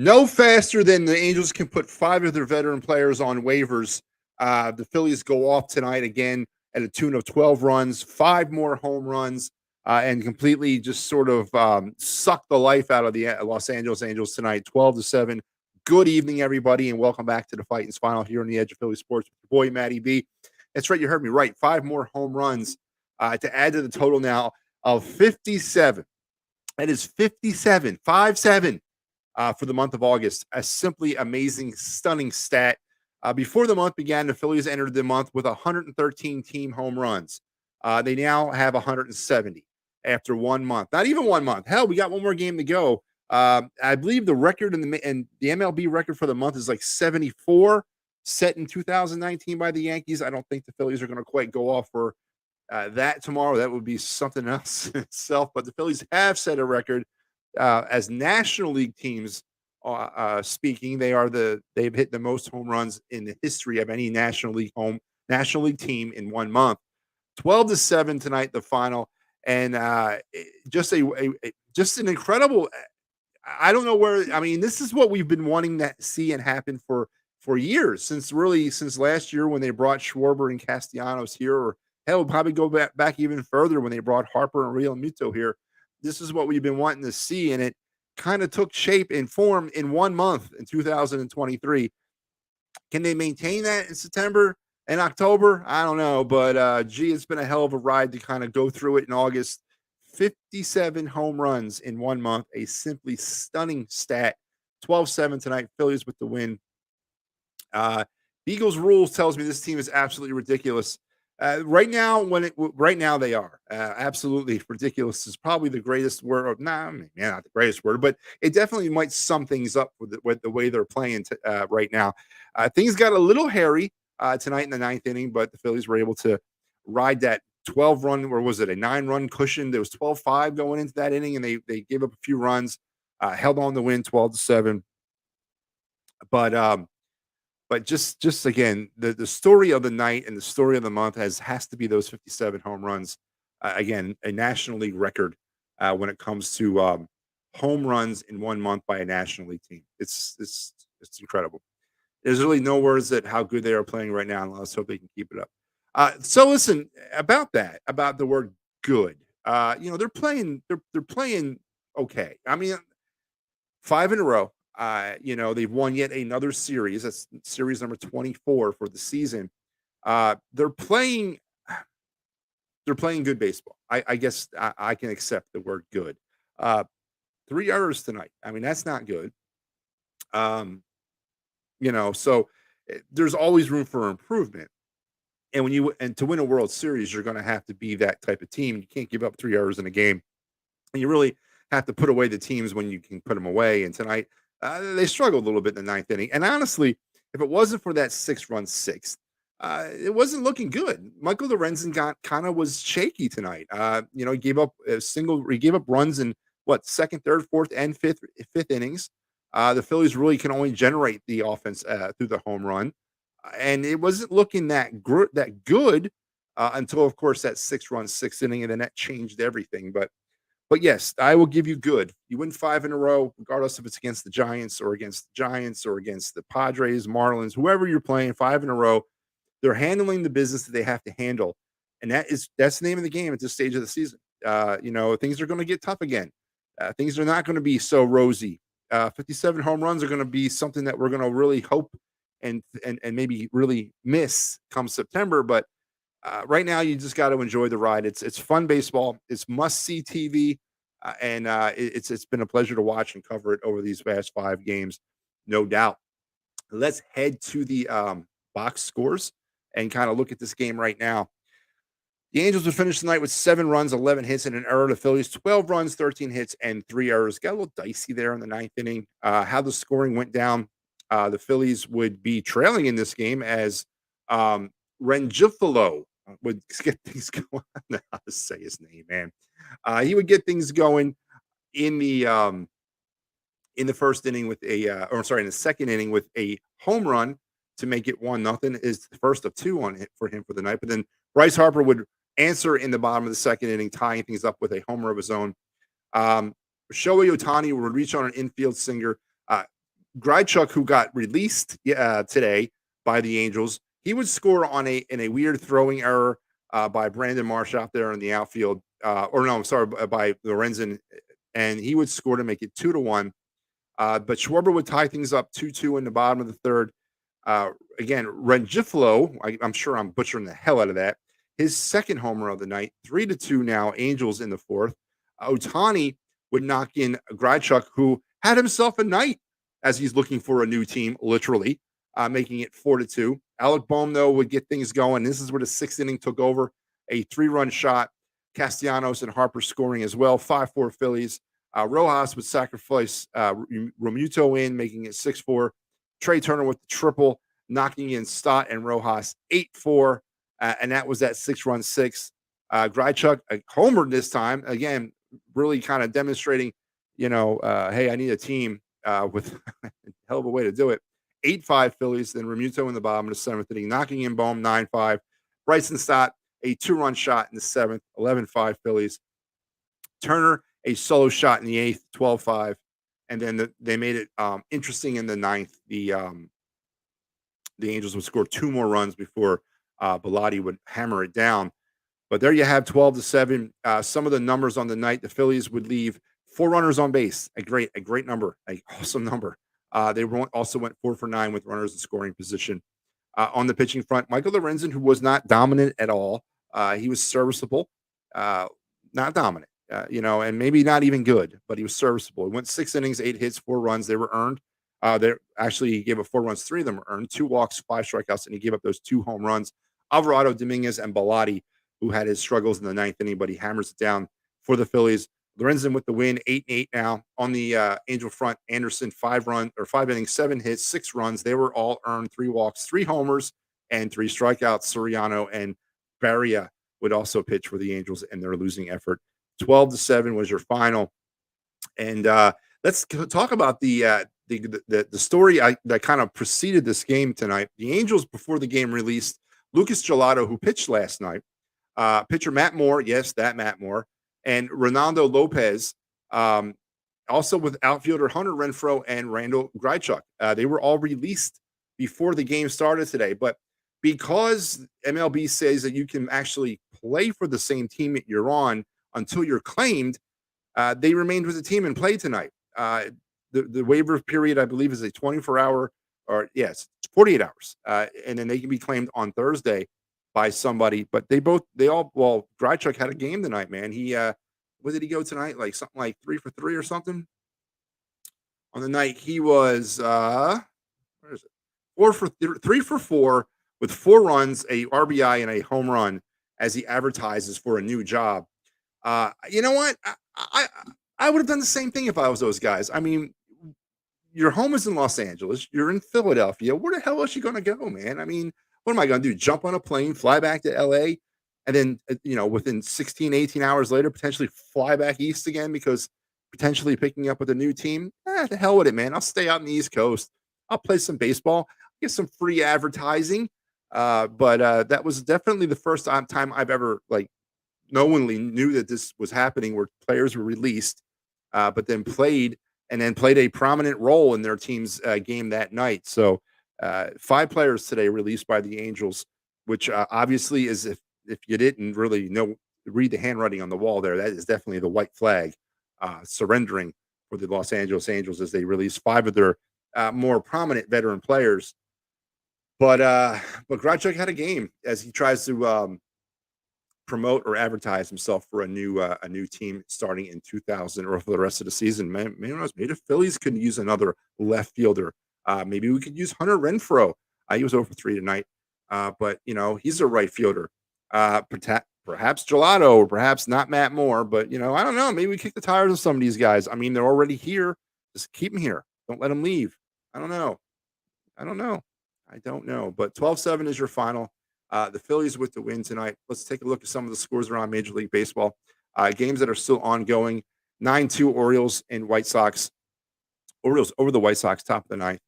No faster than the Angels can put 5 of their veteran players on waivers. The Phillies go off tonight again at a tune of 12 runs, 5 more home runs, and completely just sort of suck the life out of the Los Angeles Angels tonight, 12-7. Good evening, everybody, and welcome back to the Phightins Final here on the Edge of Philly Sports with your boy, Matty B. That's right, you heard me right. 5 more home runs to add to the total now of 57. That is 57, 5-7. For the month of August. A simply amazing, stunning stat. Before the month began, the Phillies entered the month with 113 team home runs. They now have 170 after 1 month. Not even 1 month. Hell, we got one more game to go. I believe the record in the MLB record for the month is like 74, set in 2019 by the Yankees. I don't think the Phillies are going to quite go off for that tomorrow. That would be something else in itself. But the Phillies have set a record. As National League teams speaking, they've hit the most home runs in the history of any National League team in 1 month. 12-7 tonight, the final, and just just an incredible. I don't know where. I mean, this is what we've been wanting to see and happen for years, since last year when they brought Schwarber and Castellanos here, or hell, we'll probably go back even further when they brought Harper and Real Muto here. This is what we've been wanting to see, and it kind of took shape and form in 1 month in 2023. Can they maintain that in September and October? I don't know, but gee, it's been a hell of a ride to kind of go through it in August. 57 home runs in 1 month, a simply stunning stat. 12-7 tonight, Phillies with the win. Beagles Rules tells me this team is absolutely ridiculous. Right now they are absolutely ridiculous. Is probably the greatest word. Not the greatest word, but it definitely might sum things up with the way they're playing right now. Things got a little hairy tonight in the 9th inning, but the Phillies were able to ride that 12-run, or was it a 9-run cushion? There was 12-5 going into that inning, and they gave up a few runs, held on to win 12-7. But just again, the story of the night and the story of the month has to be those 57 home runs. Again, a National League record when it comes to home runs in 1 month by a National League team. It's incredible. There's really no words that how good they are playing right now, and let's hope they can keep it up. So listen about the word good. They're playing okay. I mean, 5 in a row. They've won yet another series. That's series number 24 for the season. They're playing good baseball. I guess I can accept the word good. 3 errors tonight. I mean, that's not good. So there's always room for improvement. And to win a World Series, you're going to have to be that type of team. You can't give up 3 errors in a game, and you really have to put away the teams when you can put them away. And tonight, they struggled a little bit in the 9th inning. And honestly, if it wasn't for that 6-run sixth, it wasn't looking good. Michael Lorenzen was shaky tonight. He gave up runs in second, third, fourth, and fifth innings. The Phillies really can only generate the offense through the home run, and it wasn't looking that good until, of course, that 6-run sixth inning, and then that changed everything. But yes, I will give you good. You win 5 in a row, regardless if it's against the Giants or against the Padres, Marlins, whoever you're playing. 5 in a row, they're handling the business that they have to handle, and that's the name of the game at this stage of the season. Things are going to get tough again. Things are not going to be so rosy. 57 home runs are going to be something that we're going to really hope and maybe really miss come September. But right now, you just got to enjoy the ride. It's fun baseball. It's must-see TV, and it's been a pleasure to watch and cover it over these past 5 games, no doubt. Let's head to the box scores and kind of look at this game right now. The Angels would finish the night with 7 runs, 11 hits, and an error. The Phillies, 12 runs, 13 hits, and 3 errors. Got a little dicey there in the 9th inning. How the scoring went down, the Phillies would be trailing in this game as Rengifalo would get things going. I don't know how to say his name, man. He would get things going in the first inning in the second inning with a home run to make it 1-0. Is the first of 2 for him for the night. But then Bryce Harper would answer in the bottom of the second inning, tying things up with a homer of his own. Shohei Ohtani would reach on an infield sinker, Grichuk, who got released today by the Angels, he would score on a weird throwing error by Brandon Marsh out there in the outfield. Or no, I'm sorry, by Lorenzen, and he would score to make it 2-1. But Schwarber would tie things up 2-2 in the bottom of the third. Again, Rengiflo, I'm sure I'm butchering the hell out of that. His second homer of the night, 3-2 now, Angels in the fourth. Otani would knock in Grichuk, who had himself a night as he's looking for a new team, literally, making it 4-2. Alec Bohm, though, would get things going. This is where the sixth inning took over. A 3-run shot. Castellanos and Harper scoring as well. 5-4 Phillies. Rojas would sacrifice Romuto in, making it 6-4. Trey Turner with the triple, knocking in Stott and Rojas 8-4. And that was that 6-run six. Grichuk, a homer this time. Again, really kind of demonstrating, hey, I need a team with a hell of a way to do it. 8-5 Phillies, then Romuto in the bottom of the seventh inning, knocking in Bohm 9-5. Bryson Stott, a 2-run shot in the seventh, 11-5 Phillies. Turner, a solo shot in the eighth, 12-5. And then they made it interesting in the ninth. The Angels would score 2 more runs before Bilotti would hammer it down. But there you have 12-7. Some of the numbers on the night, the Phillies would leave 4 runners on base. A great number, an awesome number. They also went 4 for 9 with runners in scoring position. On the pitching front, Michael Lorenzen, who was not dominant at all, he was serviceable, not dominant, and maybe not even good, but he was serviceable. He went 6 innings, 8 hits, 4 runs. They were earned. They actually he gave up 4 runs, 3 of them were earned, 2 walks, 5 strikeouts, and he gave up those 2 home runs. Alvarado, Dominguez, and Bilotti, who had his struggles in the ninth inning, but he hammers it down for the Phillies. Lorenzen with the win, 8-8 now. On the Angel front, Anderson, 5 innings, 7 hits, 6 runs. They were all earned, 3 walks, 3 homers, and 3 strikeouts. Soriano and Barria would also pitch for the Angels in their losing effort. 12-7 was your final. And let's talk about the story that kind of preceded this game tonight. The Angels, before the game, released Lucas Gelato, who pitched last night. Pitcher Matt Moore, yes, that Matt Moore, and Ronaldo Lopez, also with outfielder Hunter Renfroe and Randall Grichuk. They were all released before the game started today, but because MLB says that you can actually play for the same team that you're on until you're claimed, they remained with the team and played tonight. The waiver period, I believe, is a 24-hour, or yes, 48 hours, and then they can be claimed on Thursday by somebody. But Grichuk had a game tonight, man. He where did he go tonight? Like something like 3 for 3 or something. On the night, he was where is it? 3 for 4 with 4 runs, a RBI, and a home run as he advertises for a new job. You know what? I would have done the same thing if I was those guys. I mean, your home is in Los Angeles. You're in Philadelphia. Where the hell else you going to go, man? I mean, what am I going to do? Jump on a plane, fly back to LA, and then, within 16, 18 hours later, potentially fly back east again because potentially picking up with a new team? The hell with it, man. I'll stay out on the East Coast. I'll play some baseball, get some free advertising. But that was definitely the first time I've ever, knowingly knew that this was happening, where players were released, but then played a prominent role in their team's game that night. So 5 players today released by the Angels, which obviously is, if you didn't really read the handwriting on the wall there, that is definitely the white flag surrendering for the Los Angeles Angels as they release 5 of their more prominent veteran players. But Grichuk had a game as he tries to promote or advertise himself for a new team starting in 2000 or for the rest of the season. Maybe the Phillies could use another left fielder. Maybe we could use Hunter Renfroe. He was over 3 tonight, but he's a right fielder. Perhaps Gelato, or perhaps not Matt Moore, but I don't know. Maybe we kick the tires of some of these guys. I mean, they're already here. Just keep them here. Don't let them leave. I don't know. But 12-7 is your final. The Phillies with the win tonight. Let's take a look at some of the scores around Major League Baseball. Games that are still ongoing. 9-2 Orioles and White Sox. Orioles over the White Sox, top of the ninth.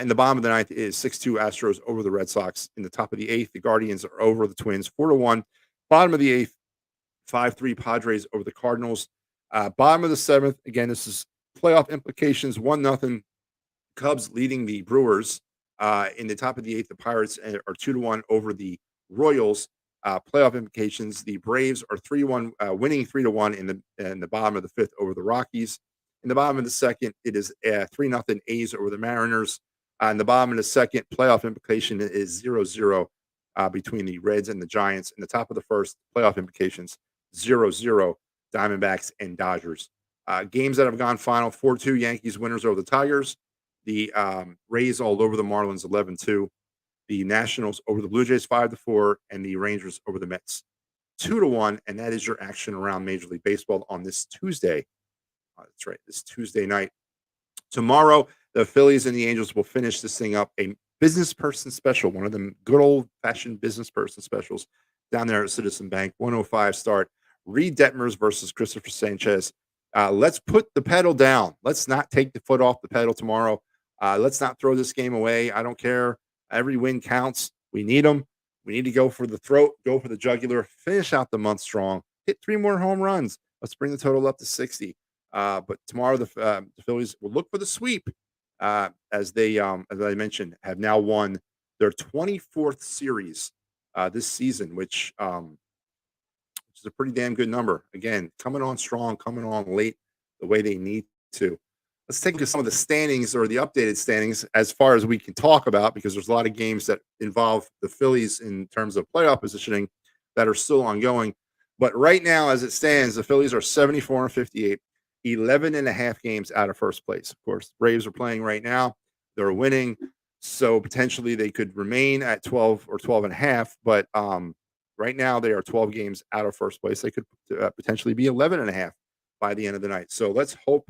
In the bottom of the ninth is 6-2 Astros over the Red Sox. In the top of the eighth, the Guardians are over the Twins, 4-1. Bottom of the eighth, 5-3 Padres over the Cardinals. Bottom of the seventh, again, this is playoff implications, 1-0 Cubs leading the Brewers in the top of the eighth. The Pirates are 2-1 over the Royals. Playoff implications: the Braves are 3-1, winning 3-1 in the bottom of the fifth over the Rockies. In the bottom of the second, it is 3-0 A's over the Mariners. In the bottom of the second, playoff implication is 0-0 between the Reds and the Giants. In the top of the first, playoff implications 0-0 Diamondbacks and Dodgers. Games that have gone final: 4-2 Yankees winners over the Tigers. The Rays all over the Marlins 11-2. The Nationals over the Blue Jays 5-4, and the Rangers over the Mets 2-1. And that is your action around Major League Baseball on this Tuesday. That's right, this Tuesday night. Tomorrow, the Phillies and the Angels will finish this thing up. A business person special, one of them good old fashioned business person specials down there at Citizen Bank. 105 start. Reed Detmers versus Christopher Sanchez. Let's put the pedal down. Let's not take the foot off the pedal tomorrow. Let's not throw this game away. I don't care. Every win counts. We need them. We need to go for the throat, go for the jugular, finish out the month strong, hit 3 more home runs. Let's bring the total up to 60. But tomorrow, the Phillies will look for the sweep as I mentioned, have now won their 24th series this season, which is a pretty damn good number. Again, coming on strong, coming on late the way they need to. Let's take a look at some of the standings or the updated standings as far as we can talk about, because there's a lot of games that involve the Phillies in terms of playoff positioning that are still ongoing. But right now, as it stands, the Phillies are 74 and 58, 11 and a half games out of first place. Of course, the Braves are playing right now. They're winning. So potentially they could remain at 12 or 12 and a half. But right now they are 12 games out of first place. They could potentially be 11 and a half by the end of the night. So let's hope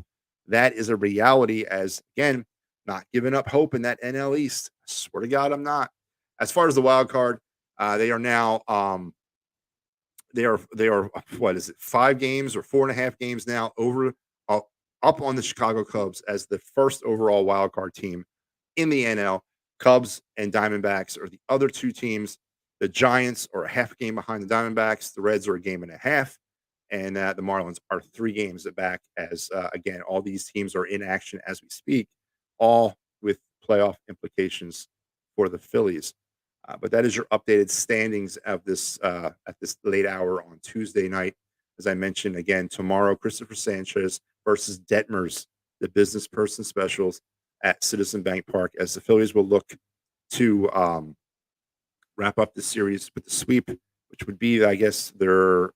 that is a reality, as again, not giving up hope in that NL East. I swear to God, I'm not. As far as the wild card, they are now they are what is it, 5 games or 4.5 games now over up on the Chicago Cubs as the first overall wild card team in the NL. Cubs and Diamondbacks are the other two teams. The Giants are a half a game behind the Diamondbacks. The Reds are a game and a half. And the Marlins are 3 games back as, again, all these teams are in action as we speak, all with playoff implications for the Phillies. But that is your updated standings of this at this late hour on Tuesday night. As I mentioned, again, tomorrow, Christopher Sanchez versus Detmers, the business person specials at Citizen Bank Park, as the Phillies will look to wrap up the series with the sweep, which would be, I guess, their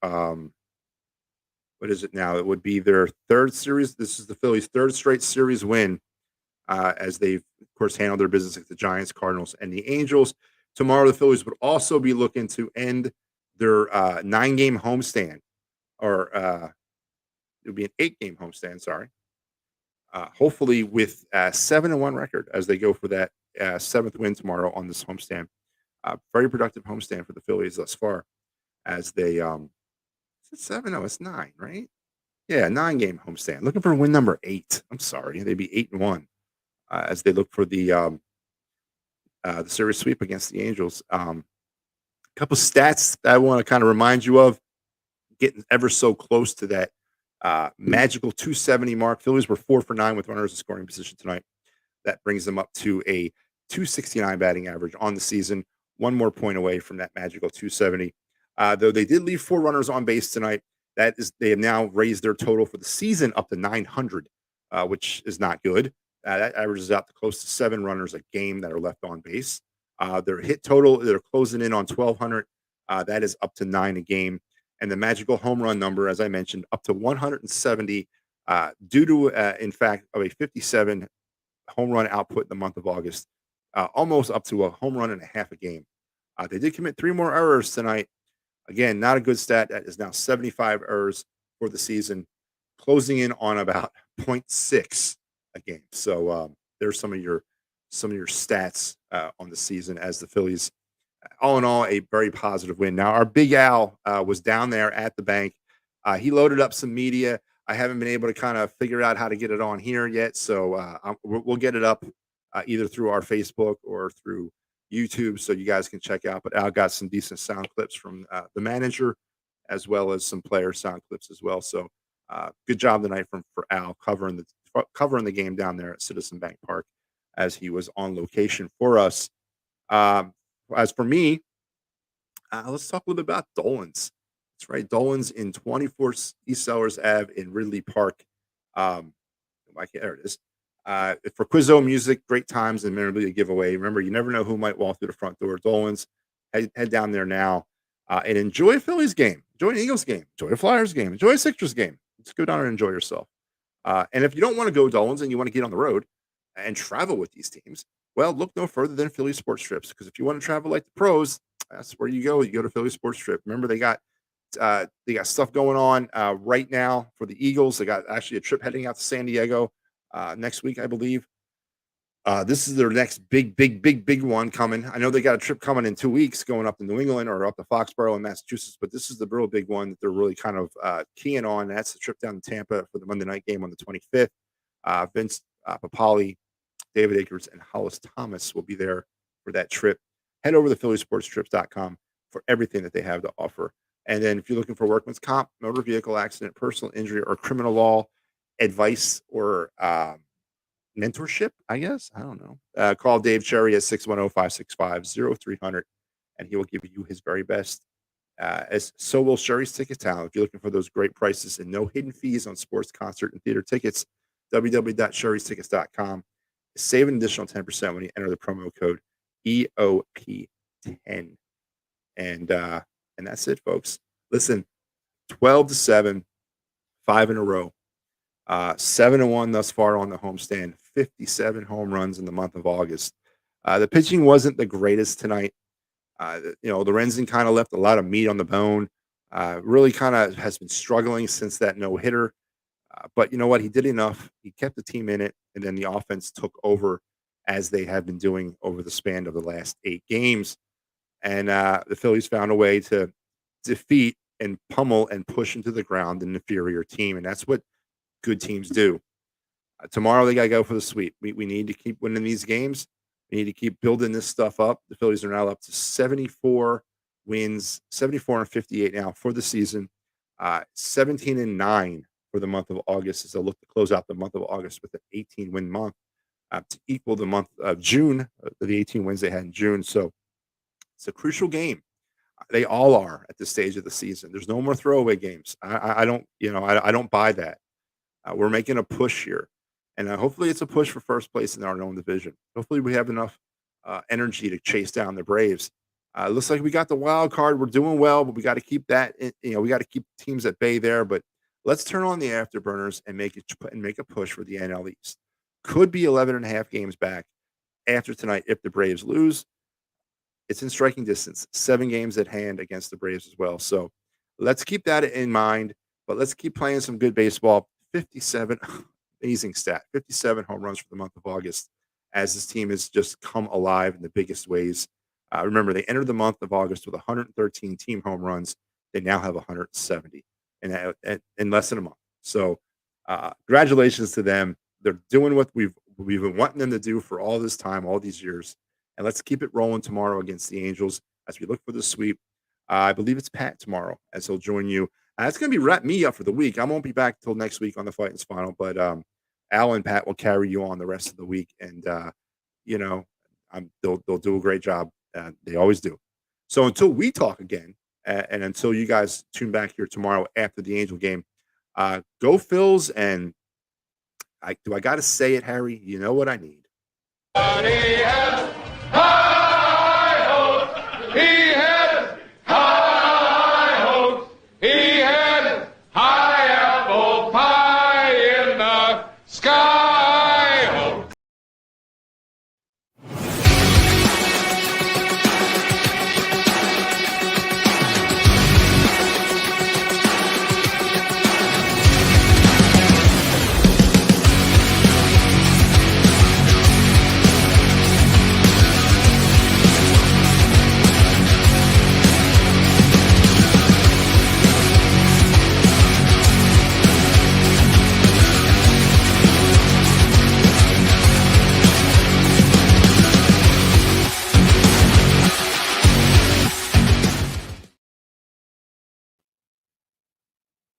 what is it now? It would be their third series. This is the Phillies' third straight series win, as they've, of course, handled their business with the Giants, Cardinals, and the Angels. Tomorrow, the Phillies would also be looking to end their 9-game homestand, or it would be an 8-game homestand, sorry. Hopefully with a 7-1 record as they go for that 7th win tomorrow on this homestand. Very productive homestand for the Phillies thus far, as they is it 7? No, it's 9, right? Yeah, 9-game homestand. Looking for win number 8. I'm sorry, they'd be 8-1 as they look for the series sweep against the Angels. Couple stats that I want to kind of remind you of, getting ever so close to that magical 270 mark. Phillies were 4 for 9 with runners in scoring position tonight. That brings them up to a 269 batting average on the season. 1 more point away from that magical 270. Though they did leave 4 runners on base tonight, they have now raised their total for the season up to 900, which is not good. That averages out to close to 7 runners a game that are left on base. Their hit total, they're closing in on 1,200. That is up to 9 a game. And the magical home run number, as I mentioned, up to 170, due to, in fact, of a 57 home run output in the month of August, almost up to a home run and a half a game. They did commit 3 more errors tonight. Again, not a good stat. That is now 75 errors for the season, closing in on about 0.6 a game. So there's some of your stats on the season, as the Phillies, all in all, a very positive win. Now, our Big Al was down there at the bank. He loaded up some media. I haven't been able to kind of figure out how to get it on here yet, so we'll get it up either through our Facebook or through YouTube, so you guys can check out. But Al got some decent sound clips from the manager, as well as some player sound clips as well. So good job tonight for Al covering the game down there at Citizen Bank Park. as he was on location for us. Um, as for me, let's talk a little bit about Dolan's. That's right, Dolan's in 24 East Sellers Ave in Ridley Park. Um, there it is. For Quizzo music, great times, and memorabilia giveaway. Remember, you never know who might walk through the front door. Dolan's, head down there now and enjoy a Phillies game, enjoy an Eagles game, enjoy a Flyers game, enjoy a Sixers game. Let's go down and enjoy yourself. And if you don't want to go Dolan's and you want to get on the road and travel with these teams, well, look no further than Philly Sports Trips. Because if you want to travel like the pros, that's where you go. You go to Philly Sports Trip. Remember, they got stuff going on right now for the Eagles. They got actually a trip heading out to San Diego next week, I believe. This is their next big one coming. I know they got a trip coming in 2 weeks going up to New England or up to Foxborough in Massachusetts, but this is the real big one that they're really kind of keying on. That's the trip down to Tampa for the Monday night game on the 25th. Vince Papali, David Akers, and Hollis Thomas will be there for that trip. Head over to phillysportstrips.com for everything that they have to offer. And then if you're looking for workman's comp, motor vehicle accident, personal injury, or criminal law advice or mentorship, I guess. I don't know. Call Dave Cherry at 610-565-0300, and he will give you his very best. As so will Sherry's Ticket Town. If you're looking for those great prices and no hidden fees on sports, concert, and theater tickets, www.sherrystickets.com. Save an additional 10% when you enter the promo code EOP10. And that's it, folks. Listen, 12-7, 5 in a row. 7-1 thus far on the homestand, 57 home runs in the month of August. The pitching wasn't the greatest tonight. Lorenzen kind of left a lot of meat on the bone. Really kind of has been struggling since that no-hitter. But you know what? He did enough. He kept the team in it, and then the offense took over as they have been doing over the span of the last 8 games. And the Phillies found a way to defeat and pummel and push into the ground an inferior team. And that's what good teams do. Tomorrow they got to go for the sweep. We need to keep winning these games. We need to keep building this stuff up. The Phillies are now up to 74 wins, 74 and 58 now for the season. 17-9 for the month of August as they look to close out the month of August with an 18-win month to equal the month of June, the 18 wins they had in June. So it's a crucial game. They all are at this stage of the season. There's no more throwaway games. I don't buy that. We're making a push here, and hopefully it's a push for first place in our own division. Hopefully we have enough energy to chase down the Braves. Looks like we got the wild card. We're doing well, but we got to keep that. We got to keep teams at bay there. But let's turn on the afterburners and make a push for the NL East. Could be 11.5 games back after tonight if the Braves lose. It's in striking distance, 7 games at hand against the Braves as well. So let's keep that in mind, but let's keep playing some good baseball. 57, amazing stat, 57 home runs for the month of August as this team has just come alive in the biggest ways. Remember, they entered the month of August with 113 team home runs. They now have 170 in less than a month. So congratulations to them. They're doing what we've been wanting them to do for all this time, all these years. And let's keep it rolling tomorrow against the Angels as we look for the sweep. I believe it's Pat tomorrow as he'll join you. It's going to be wrap me up for the week. I won't be back till next week on the Phightins Final, but Al and Pat will carry you on the rest of the week. And, they'll do a great job. They always do. So until we talk again, and until you guys tune back here tomorrow after the Angel game, go Phils. And I got to say it, Harry? You know what I need. He